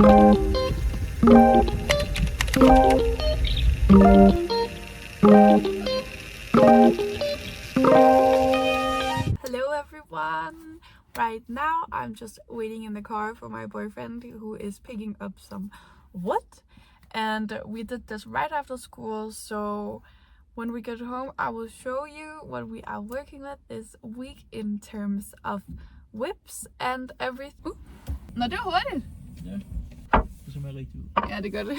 Hello everyone! Right now I'm just waiting in the car for my boyfriend who is picking up some wood, and we did this right after school, so when we get home I will show you what we are working with this week in terms of whips and everything. Nå, det var hurtigt! Ja, det ser meget rigtigt ud. Ja, det gør det.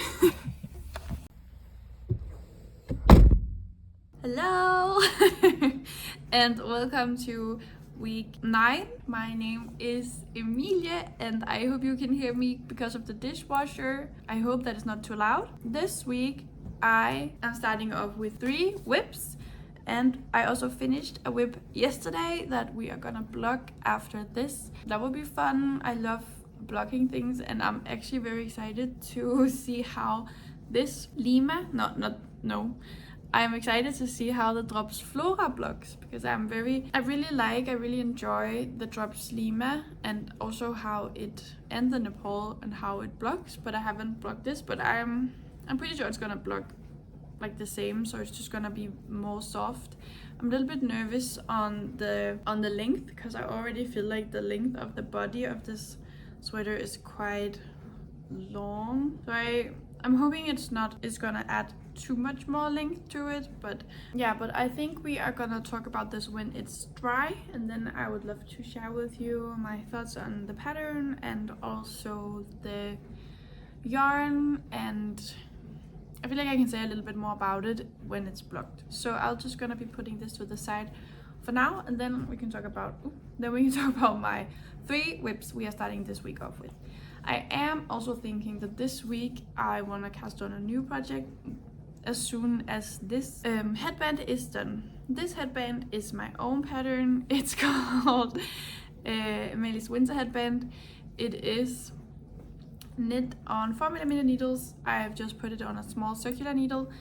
Hello and welcome to week 9. My name is Emilia and I hope you can hear me because of the dishwasher. I hope that it's not too loud. This week I am starting off with 3 whips, and I also finished a whip yesterday that we are gonna block after this. That will be fun. I love blocking things and I'm actually very excited to see how this Lima, I'm excited to see how the Drops Flora blocks, because I really enjoy the Drops Lima and also how it, and the Nepal and how it blocks, but I haven't blocked this, but I'm pretty sure it's gonna block like the same, so it's just gonna be more soft. I'm a little bit nervous on the length, because I already feel like the length of the body of this sweater is quite long, so I'm hoping it's gonna add too much more length to it, but yeah, but I think we are gonna talk about this when it's dry, and then I would love to share with you my thoughts on the pattern and also the yarn, and I feel like I can say a little bit more about it when it's blocked. So I'll just gonna be putting this to the side for now, and then we can talk about my 3 whips we are starting this week off with. I am also thinking that this week I want to cast on a new project as soon as this headband is done. This headband is my own pattern. It's called Emilie's Winter Headband. It is knit on 4mm needles. I've just put it on a small circular needle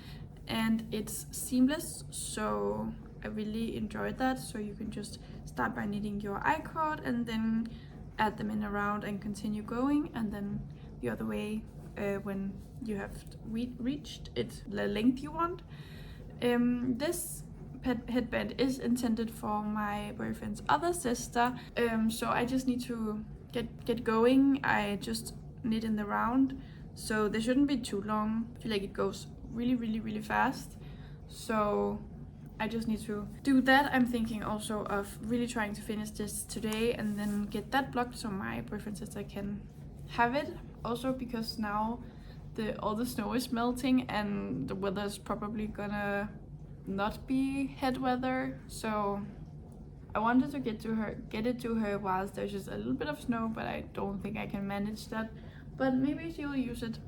and it's seamless, so I really enjoyed that. So you can just start by knitting your I-cord and then add them in around and continue going, and then the other way when you have reached the length you want. This headband is intended for my boyfriend's other sister, so I just need to get going. I just knit in the round, so they shouldn't be too long. I feel like it goes really fast, so I just need to do that. I'm thinking also of really trying to finish this today and then get that blocked so my boyfriend's sister can have it. Also because now all the snow is melting and the weather is probably gonna not be head weather, so I wanted to get it to her whilst there's just a little bit of snow, but I don't think I can manage that. But maybe she'll use it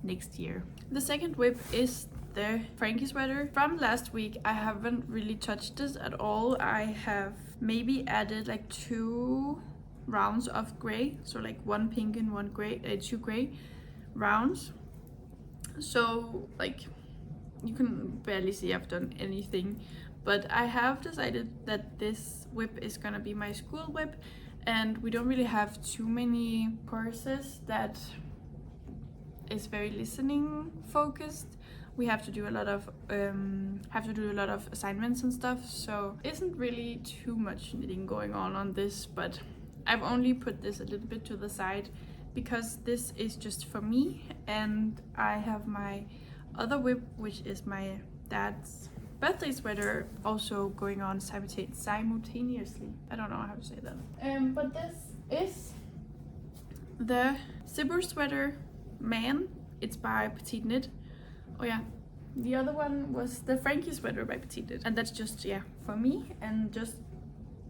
next year. The second whip is the Frankie sweater. From last week I haven't really touched this at all. I have maybe added like 2 rounds of gray, so like 1 pink and 1 gray, 2 gray rounds. So like you can barely see I've done anything, but I have decided that this whip is gonna be my school whip, and we don't really have too many courses that is very listening focused. We have to do a lot of assignments and stuff, so isn't really too much knitting going on this, but I've only put this a little bit to the side because this is just for me, and I have my other whip, which is my dad's birthday sweater, also going on simultaneously. I don't know how to say that. But this is the zipper sweater Man. It's by Petite Knit. Oh yeah, the other one was the Frankie sweater by Petite Knit, and that's just, yeah, for me, and just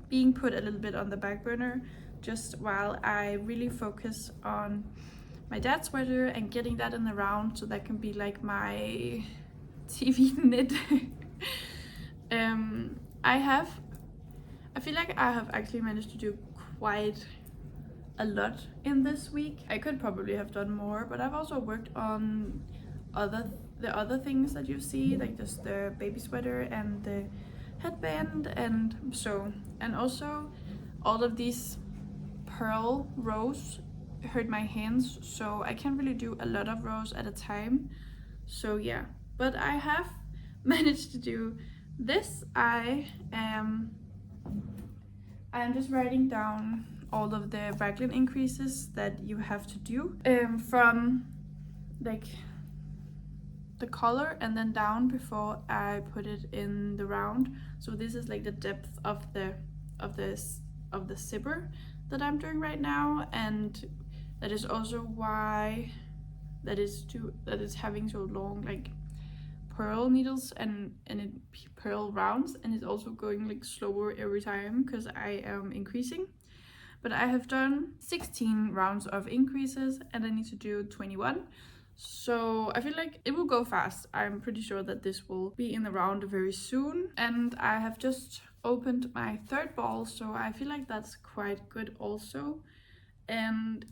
being put a little bit on the back burner just while I really focus on my dad's sweater and getting that in the round, so that can be like my TV knit. I feel like I have actually managed to do quite a lot in this week. I could probably have done more, but I've also worked on the other things that you see, like just the baby sweater and the headband, and also all of these pearl rose hurt my hands, so I can't really do a lot of rows at a time. So yeah, but I have managed to do this. I'm just writing down all of the raglan increases that you have to do from like the collar and then down before I put it in the round. So this is like the depth of the zipper that I'm doing right now, and that is also why that is having so long like pearl needles and pearl rounds, and it's also going like slower every time because I am increasing. But I have done 16 rounds of increases and I need to do 21. So I feel like it will go fast. I'm pretty sure that this will be in the round very soon. And I have just opened my third ball, so I feel like that's quite good also. And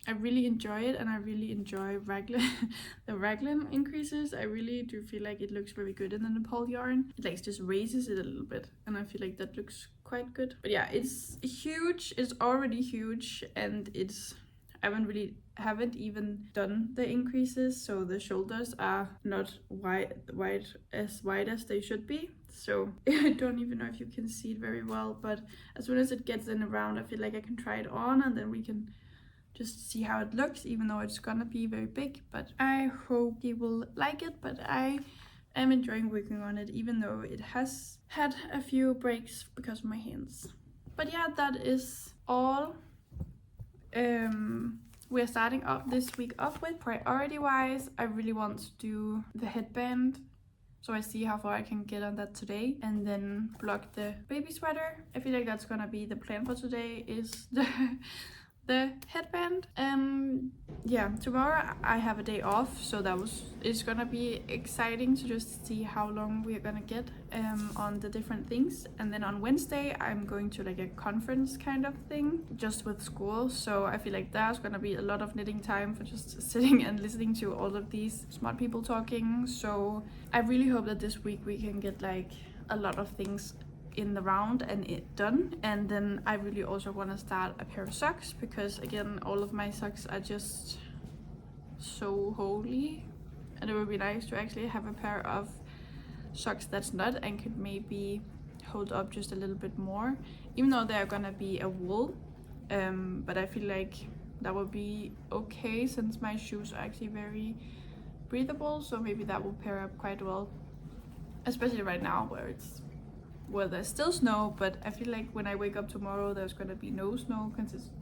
I really enjoy it, and I really enjoy raglan the raglan increases. I really do feel like it looks very good in the Nepal yarn. It like just raises it a little bit, and I feel like that looks quite good. But yeah, it's huge. It's already huge, and I haven't even done the increases, so the shoulders are not as wide as they should be. So I don't even know if you can see it very well, but as soon as it gets in around, I feel like I can try it on and then we can just see how it looks, even though it's gonna be very big. But I hope you will like it. But I am enjoying working on it, even though it has had a few breaks because of my hands. But yeah, that is all we're starting up this week off with. Priority wise, I really want to do the headband, so I see how far I can get on that today, and then block the baby sweater. I feel like that's gonna be the plan for today, is the headband. Yeah, tomorrow I have a day off, so it's gonna be exciting to just see how long we're gonna get on the different things. And then on Wednesday I'm going to like a conference kind of thing just with school, so I feel like there's gonna be a lot of knitting time for just sitting and listening to all of these smart people talking. So I really hope that this week we can get like a lot of things in the round and it done. And then I really also want to start a pair of socks, because again, all of my socks are just so holy, and it would be nice to actually have a pair of socks that's not and could maybe hold up just a little bit more, even though they're gonna be a wool. But I feel like that would be okay since my shoes are actually very breathable, so maybe that will pair up quite well, especially right now where there's still snow. But I feel like when I wake up tomorrow there's gonna be no snow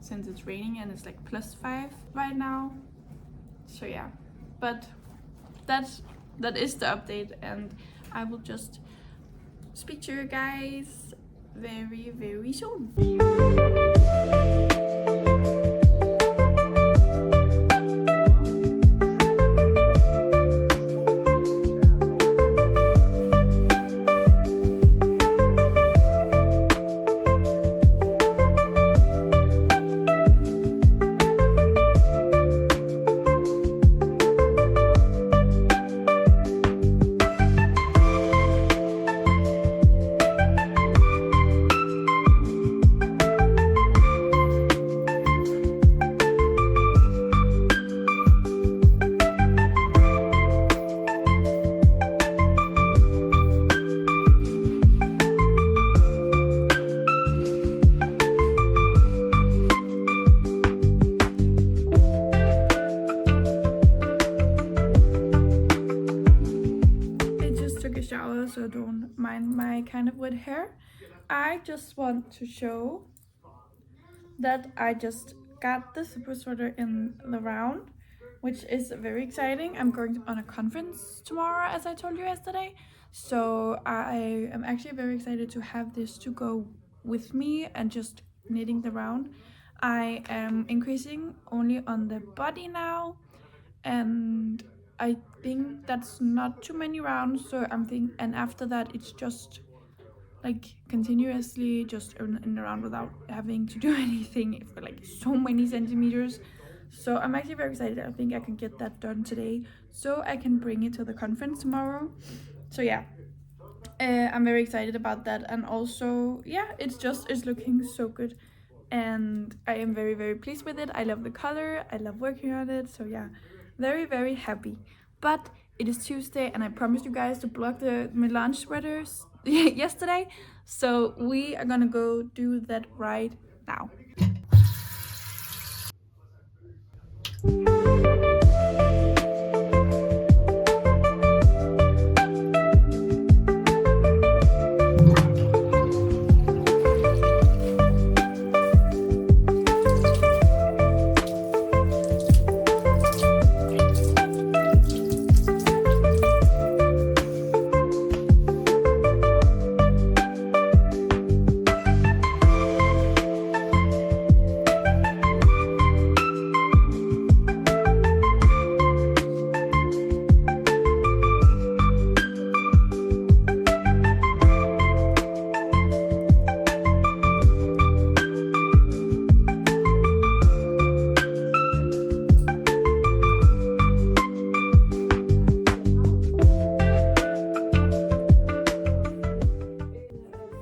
since it's raining and it's like +5 right now. So yeah, but that is the update, and I will just speak to you guys very, very soon. So don't mind my kind of wet hair. I just want to show that I just got the super sweater in the round, which is very exciting. I'm going on a conference tomorrow, as I told you yesterday, so I am actually very excited to have this to go with me and just knitting the round. I am increasing only on the body now, and I think that's not too many rounds, so and after that it's just like continuously just in and around without having to do anything for like so many centimeters. So I'm actually very excited. I think I can get that done today so I can bring it to the conference tomorrow. So yeah, I'm very excited about that. And also yeah, it's looking so good. and I am very, very pleased with it. I love the color, I love working on it, so yeah, very, very happy. But it is Tuesday and I promised you guys to block the melange sweaters yesterday, so we are gonna go do that right now.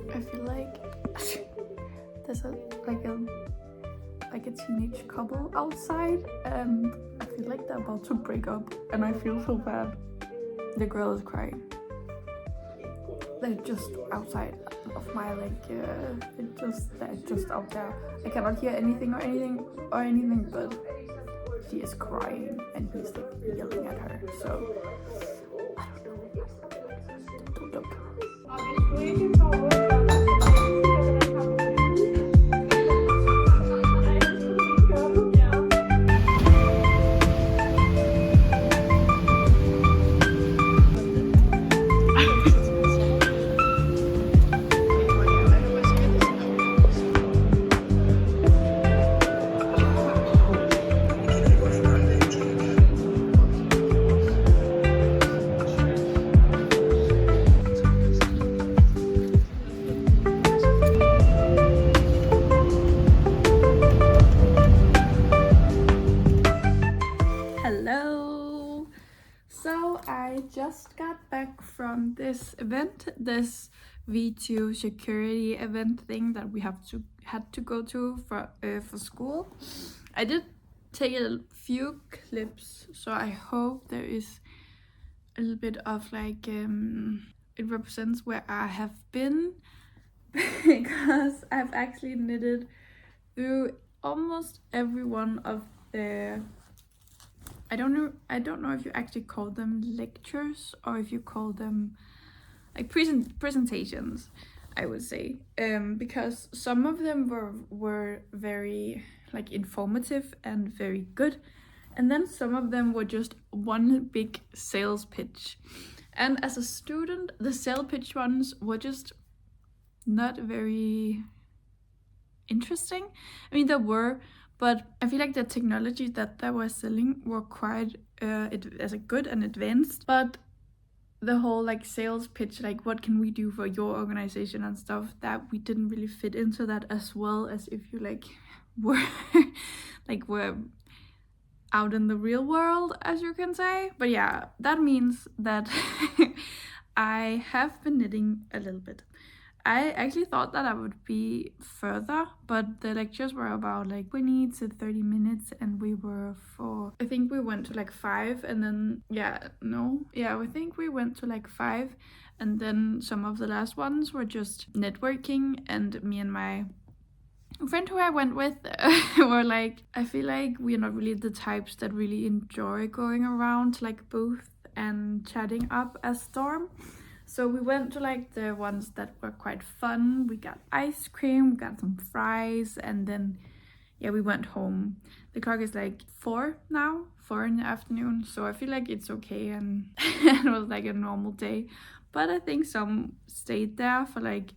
I feel like there's a teenage couple outside, and I feel like they're about to break up, and I feel so bad. The girl is crying. They're just outside of my they're just out there. I cannot hear anything, but she is crying and he's like yelling at her. So I don't know. Don't look. Hello! So I just got back from this event, this V2 security event thing that we had to go to for school. I did take a few clips, so I hope there is a little bit of like it represents where I have been, because I've actually knitted through almost every one of the I don't know if you actually call them lectures or if you call them like presentations, I would say, because some of them were very like informative and very good, and then some of them were just one big sales pitch. And as a student, the sales pitch ones were just not very interesting. I mean, there were, but I feel like the technology that they were selling were quite good and advanced. But the whole like sales pitch, like what can we do for your organization and stuff, that we didn't really fit into that as well as if you like were were out in the real world, as you can say. But yeah, that means that I have been knitting a little bit. I actually thought that I would be further, but the lectures were about like 20 to 30 minutes, and we were I think we went to like 5, and then I think we went to like 5, and then some of the last ones were just networking, and me and my friend who I went with were like, I feel like we're not really the types that really enjoy going around like booth and chatting up a storm. So we went to like the ones that were quite fun. We got ice cream, we got some fries, and then we went home. The clock is like 4 now, 4 in the afternoon, so I feel like it's okay, and it was like a normal day. But I think some stayed there for like,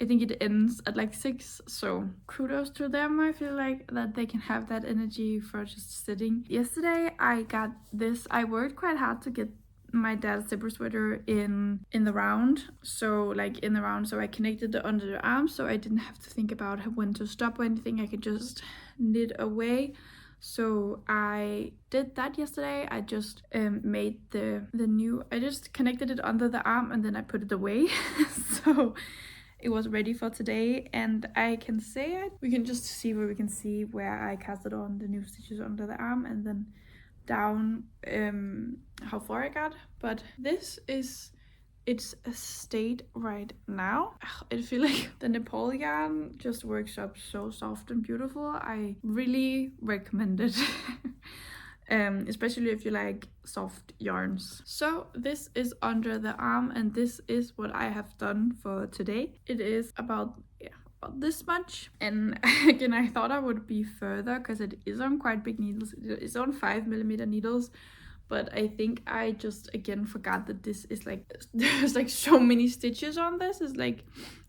I think it ends at like 6, so kudos to them. I feel like that they can have that energy for just sitting. Yesterday I worked quite hard to get my dad's zipper sweater in the round, so I connected it under the arm, so I didn't have to think about when to stop or anything. I could just knit away. So I did that yesterday. I just made I just connected it under the arm and then I put it away. So it was ready for today, and I can say it. We can just see where I casted on the new stitches under the arm, and then down how far I got. But this is its state right now. I feel like the Nepal yarn just works up so soft and beautiful. I really recommend it. Especially if you like soft yarns. So this is under the arm, and this is what I have done for today. It is about this much, and again I thought I would be further because it is on quite big needles. It's on 5mm needles, but I think I just again forgot that this is like there's like so many stitches on this. It's like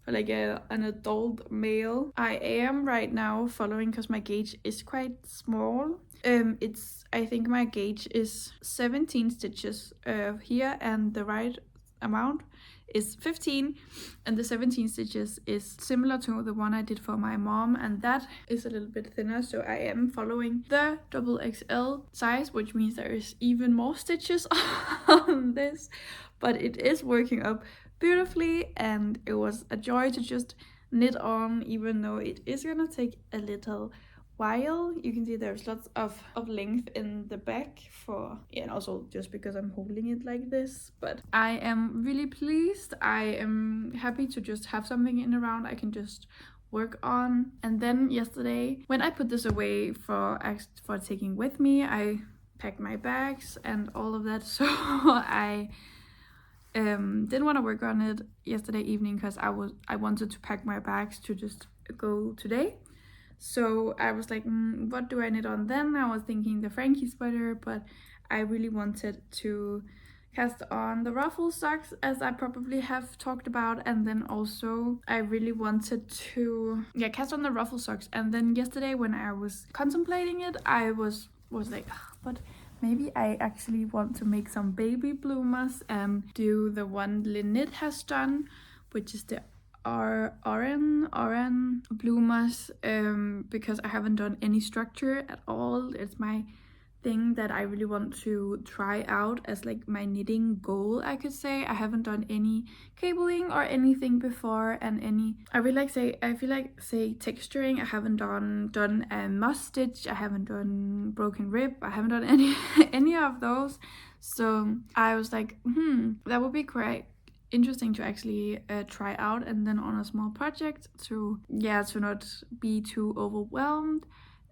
for like an adult male. I am right now following because my gauge is quite small. I think my gauge is 17 stitches here, and the right amount is 15, and the 17 stitches is similar to the one I did for my mom, and that is a little bit thinner. So I am following the XXL size, which means there is even more stitches on this, but it is working up beautifully, and it was a joy to just knit on, even though it is gonna take a little while. You can see there's lots of length in the back and also just because I'm holding it like this. But I am really pleased. I am happy to just have something in around I can just work on. And then yesterday, when I put this away for taking with me, I packed my bags and all of that. So I didn't want to work on it yesterday evening because I wanted to pack my bags to just go today. So I was like, what do I knit on then? I was thinking the Frankie sweater, but I really wanted to cast on the ruffle socks, as I probably have talked about, and then also I really wanted to cast on the ruffle socks. And then yesterday when I was contemplating it, I was like, but maybe I actually want to make some baby bloomers and do the one Lynette has done, which is the oran bloomers, because I haven't done any structure at all. It's my thing that I really want to try out as like my knitting goal, I could say. I haven't done any cabling or anything before, and I feel like texturing. I haven't done a moss stitch. I haven't done broken rib. I haven't done any of those. So I was like, that would be quite interesting to actually try out, and then on a small project to not be too overwhelmed.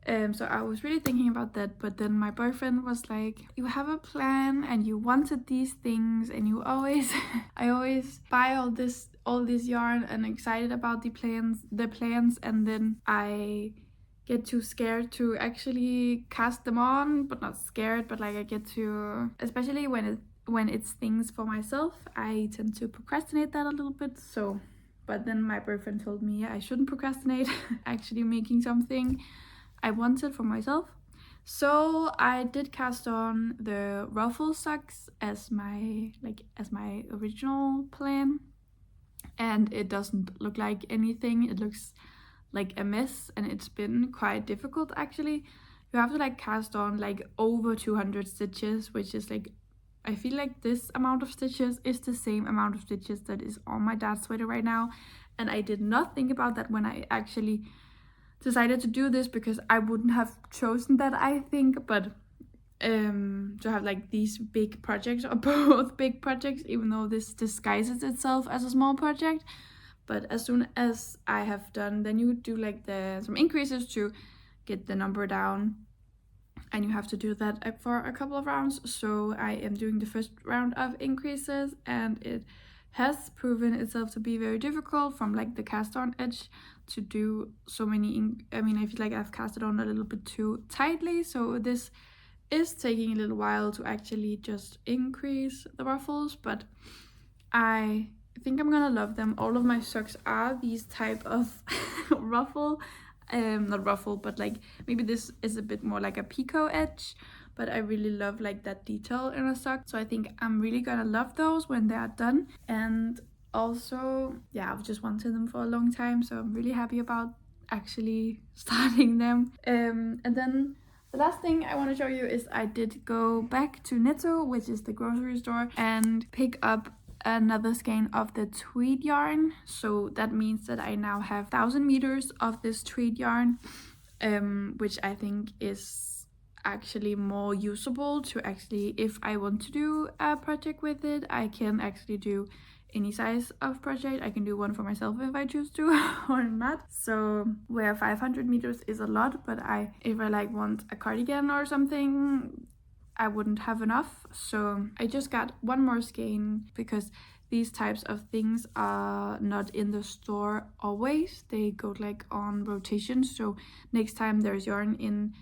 So I was really thinking about that, but then my boyfriend was like, you have a plan and you wanted these things, and you always I always buy all this yarn and excited about the plans, and then I get too scared to actually cast them on. But not scared, but like I get to, especially when it's things for myself, I tend to procrastinate that a little bit. So, but then my boyfriend told me I shouldn't procrastinate actually making something I wanted for myself. So I did cast on the ruffle socks as my original plan, and it doesn't look like anything. It looks like a mess, and it's been quite difficult actually. You have to like cast on like over 200 stitches, which is like, I feel like this amount of stitches is the same amount of stitches that is on my dad's sweater right now. And I did not think about that when I actually decided to do this, because I wouldn't have chosen that, I think. But to have like these big projects, or both big projects, even though this disguises itself as a small project. But as soon as I have done, then you do like some increases to get the number down. And you have to do that for a couple of rounds. So I am doing the first round of increases, and it has proven itself to be very difficult from like the cast on edge to do so many. I feel like I've casted on a little bit too tightly. So this is taking a little while to actually just increase the ruffles, but I think I'm gonna love them. All of my socks are these type of ruffle. Not ruffle, but like maybe this is a bit more like a picot edge, but I really love like that detail in a sock. So I think I'm really gonna love those when they are done. And also, I've just wanted them for a long time, so I'm really happy about actually starting them. And then the last thing I want to show you is I did go back to Netto, which is the grocery store, and pick up another skein of the tweed yarn, so that means that I now have 1,000 meters of this tweed yarn, which I think is actually more usable to actually, if I want to do a project with it, I can actually do any size of project. I can do one for myself if I choose to or not. So where 500 meters is a lot, but if I like want a cardigan or something, I wouldn't have enough. So I just got one more skein because these types of things are not in the store always. They go like on rotation. So next time there's yarn in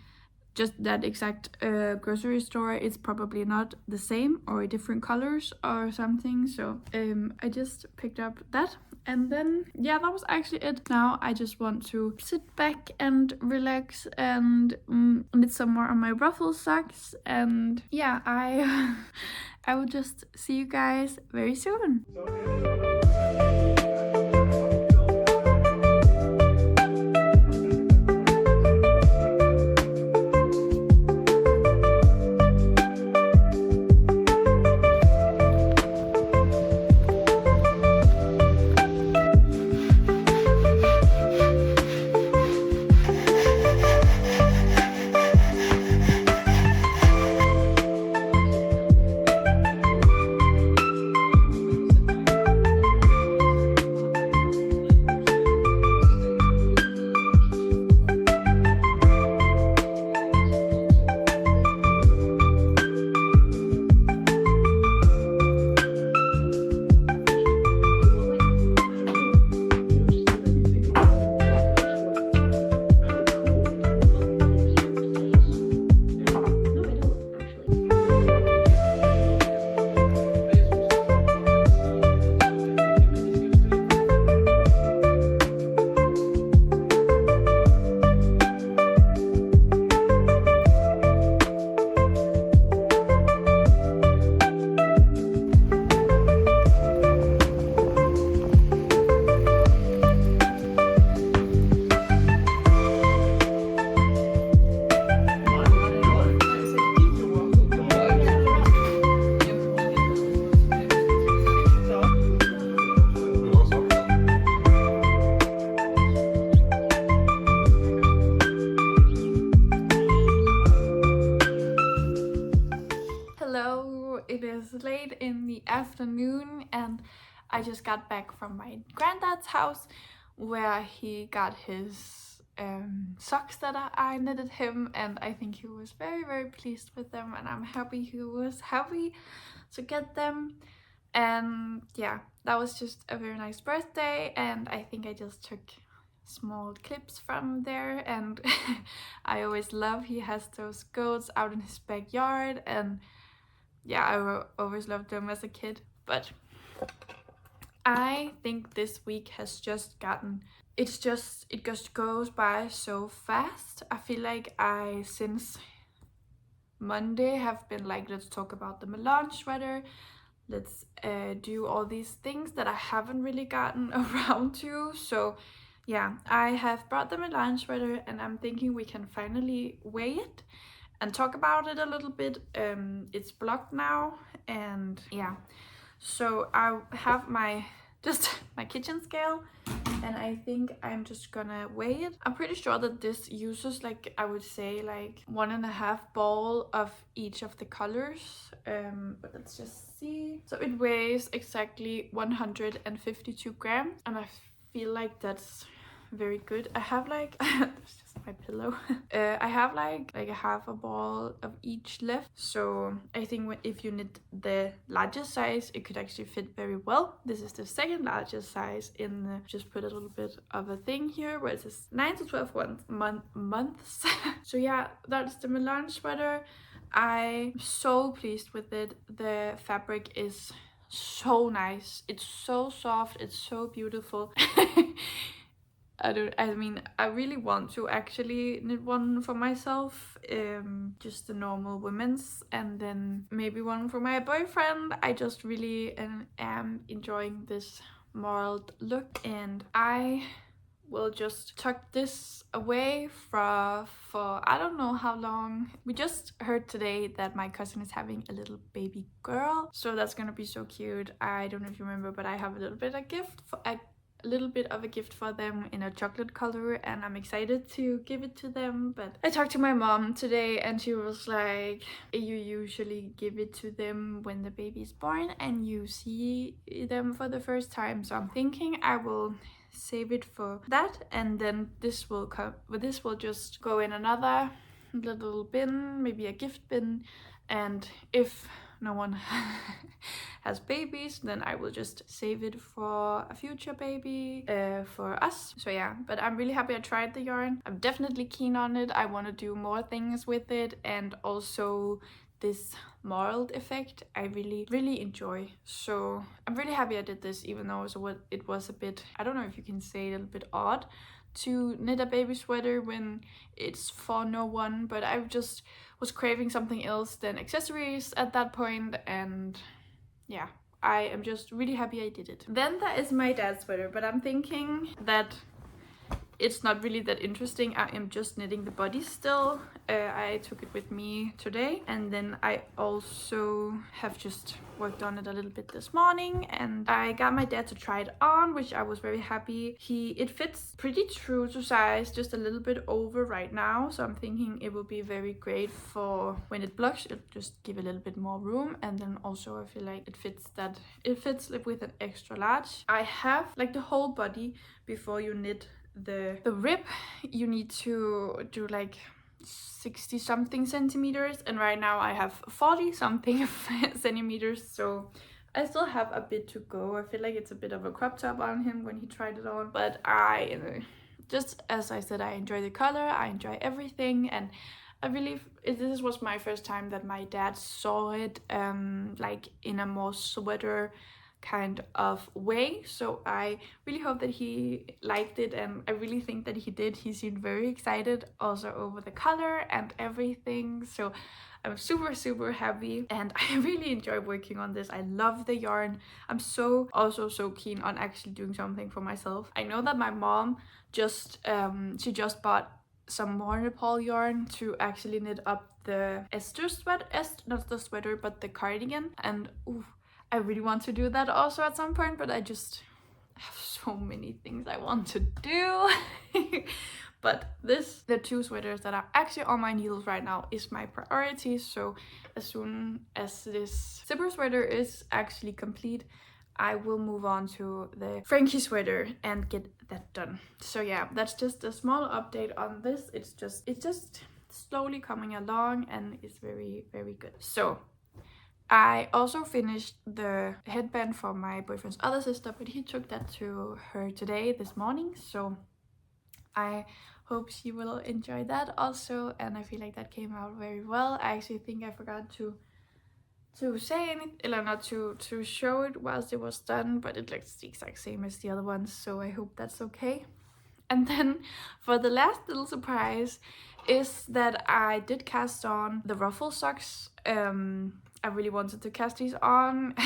just that exact grocery store, it's probably not the same or different colors or something. So I just picked up that, and then yeah, that was actually it. Now I just want to sit back and relax and knit some more on my ruffle socks, and yeah, I I will just see you guys very soon. It is late in the afternoon and I just got back from my granddad's house where he got his socks that I knitted him, and I think he was very pleased with them, and I'm happy he was happy to get them. And yeah, that was just a very nice birthday, and I think I just took small clips from there. And I always love he has those goats out in his backyard, and yeah, I always loved them as a kid. But I think this week has just gotten, it just goes by so fast. I feel like I since Monday have been like, let's talk about the melange sweater, let's do all these things that I haven't really gotten around to. So yeah, I have brought the melange sweater and I'm thinking we can finally weigh it and talk about it a little bit. It's blocked now, and yeah, so I have my kitchen scale, and I think I'm just gonna weigh it. I'm pretty sure that this uses like, I would say like 1.5 ball of each of the colors, but let's just see. So it weighs exactly 152 grams, and I feel like that's very good. I have like that's just my pillow. I have like a half a ball of each left, so I think if you knit the largest size, it could actually fit very well. This is the second largest size in the, just put a little bit of a thing here where it says 9 to 12 months. So yeah, that's the melange sweater. I'm so pleased with it. The fabric is so nice, it's so soft, it's so beautiful. I really want to actually knit one for myself, just the normal women's, and then maybe one for my boyfriend. I just really am enjoying this marled look, and I will just tuck this away for I don't know how long. We just heard today that my cousin is having a little baby girl, so that's gonna be so cute. I don't know if you remember, but I have a little bit of a gift for them in a chocolate color, and I'm excited to give it to them. But I talked to my mom today and she was like, you usually give it to them when the baby is born and you see them for the first time, so I'm thinking I will save it for that, and then this will just go in another little bin, maybe a gift bin, and if no one has babies, then I will just save it for a future baby for us. So yeah, but I'm really happy I tried the yarn. I'm definitely keen on it. I want to do more things with it, and also this mold effect I really enjoy. So I'm really happy I did this, even though it was a bit, I don't know if you can say, a little bit odd to knit a baby sweater when it's for no one, but I just was craving something else than accessories at that point, and yeah, I am just really happy I did it. Then there is my dad's sweater, but I'm thinking that it's not really that interesting. I am just knitting the body still. I took it with me today, and then I also have just worked on it a little bit this morning, and I got my dad to try it on, which I was very happy. It fits pretty true to size, just a little bit over right now, so I'm thinking it will be very great for when it blocks. It'll just give a little bit more room, and then also I feel like it fits with an extra large. I have like the whole body. Before you knit the rib, you need to do like 60 something centimeters, and right now I have 40 something centimeters, so I still have a bit to go. I feel like it's a bit of a crop top on him when he tried it on, but just as I said, I enjoy the color, I enjoy everything, and this was my first time that my dad saw it like in a more sweater kind of way, so I really hope that he liked it, and I really think that he did. He seemed very excited also over the color and everything, so I'm super happy, and I really enjoy working on this. I love the yarn. I'm so keen on actually doing something for myself. I know that my mom just bought some more Nepal yarn to actually knit up the not the sweater but the cardigan, and ooh, I really want to do that also at some point, but I just have so many things I want to do. But the two sweaters that are actually on my needles right now is my priority, so as soon as this zipper sweater is actually complete, I will move on to the Frankie sweater and get that done. So yeah, that's just a small update on this. It's just slowly coming along, and it's very good. So I also finished the headband for my boyfriend's other sister, but he took that to her this morning, so I hope she will enjoy that also, and I feel like that came out very well. I actually think I forgot to say anything, or not to show it whilst it was done, but it looks the exact same as the other ones, so I hope that's okay. And then for the last little surprise is that I did cast on the ruffle socks. I really wanted to cast these on,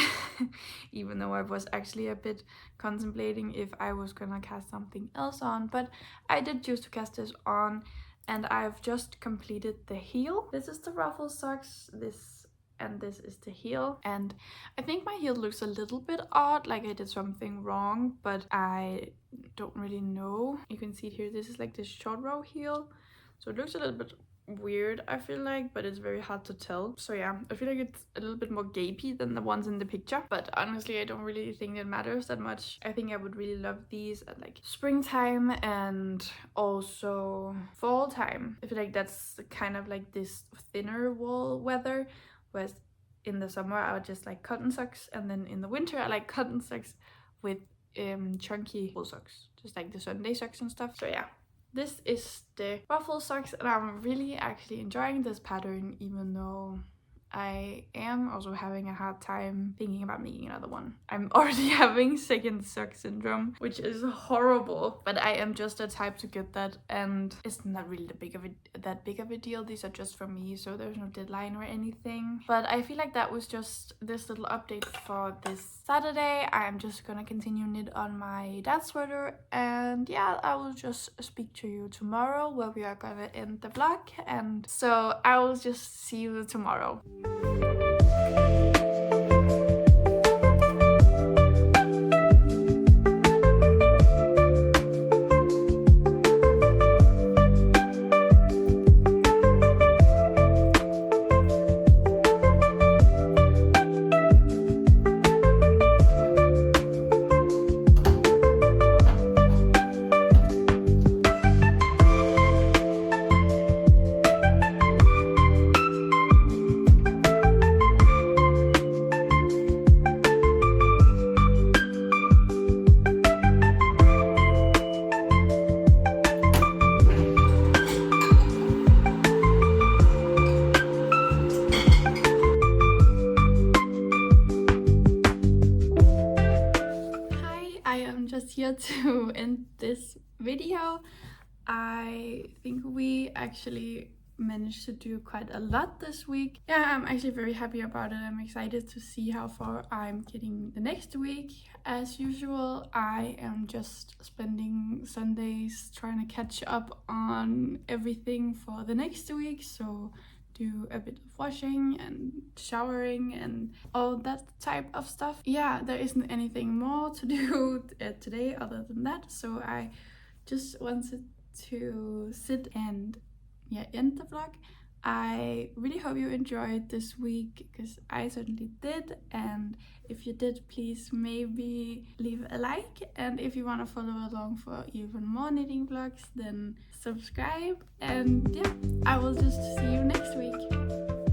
even though I was actually a bit contemplating if I was gonna cast something else on, but I did choose to cast this on, and I've just completed the heel. This is the ruffle socks, and this is the heel, and I think my heel looks a little bit odd, like I did something wrong, but I don't really know. You can see it here, this is like this short row heel, so it looks a little bit weird, I feel like, but it's very hard to tell. So yeah, I feel like it's a little bit more gapey than the ones in the picture, but honestly I don't really think it matters that much. I think I would really love these at like springtime and also fall time. I feel like that's kind of like this thinner wool weather, whereas in the summer I would just like cotton socks, and then in the winter I like cotton socks with chunky wool socks, just like the Sunday socks and stuff. So yeah, this is the ruffle socks, and I'm really actually enjoying this pattern, even though I am also having a hard time thinking about making another one. I'm already having second suck syndrome, which is horrible, but I am just the type to get that, and it's not really that big of a deal. These are just for me, so there's no deadline or anything. But I feel like that was just this little update for this Saturday. I'm just gonna continue knit on my dad's sweater, and yeah, I will just speak to you tomorrow where we are gonna end the vlog, and so I will just see you tomorrow. Here to end this video. I think we actually managed to do quite a lot this week. Yeah, I'm actually very happy about it. I'm excited to see how far I'm getting the next week. As usual, I am just spending Sundays trying to catch up on everything for the next week, so do a bit of washing and showering and all that type of stuff. Yeah, there isn't anything more to do today other than that, so I just wanted to sit and end the vlog. I really hope you enjoyed this week, because I certainly did, and if you did, please maybe leave a like, and if you want to follow along for even more knitting vlogs, then subscribe, and yeah, I will just see you next week.